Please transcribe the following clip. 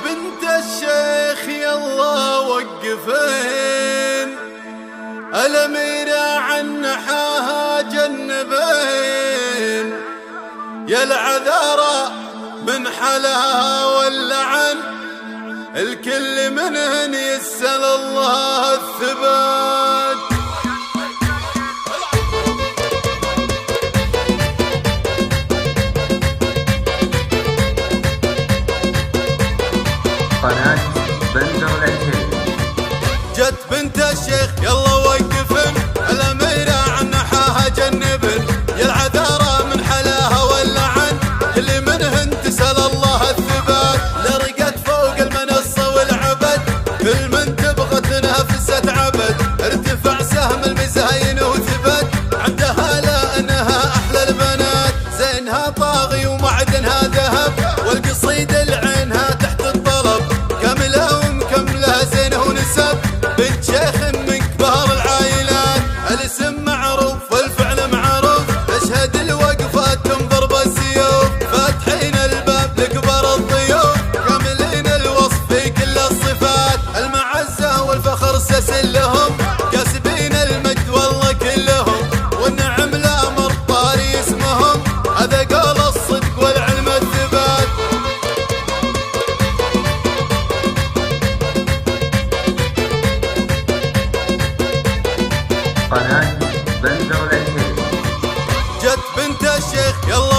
بنت الشيخ يلا وقفين، الأميرة عن نحاها جنبين، يا العذارى من حلاها واللعن، الكل منهن يسأل الله الثبات. قناة بندر العتيبي. جت بنت الشيخ يلا وقفن، الأميرة عن نحاها جنبن، يا العذارى من حلاها واللعن، كل منهن تسأل الله الثبات. لرقت فوق المنصة والعبد، كل من تبغى تنافست عبد، ارتفع سهم المزاين وثبت، عندها لأنها أحلى البنات، زينها طاغي ومعدنها ذهب، والقصيد العينها تحت الطلب، كاملة ومكملة زينة ونسب، بنت شيخ من كبار العائلات، الاسم معروف والفعل معروف، تشهد الوقفات تنظر بالسيوف، فاتحين الباب لكبار الضيوف، كاملين الوصف في كل الصفات، المعزة والفخر سلسل لهم، كاسبين المجد والله كلهم، والنعم لا مر طاري اسمهم، هذا قول الصدق والعلم الثبات. قناة بندر العتيبي. جت بنت الشيخ يلا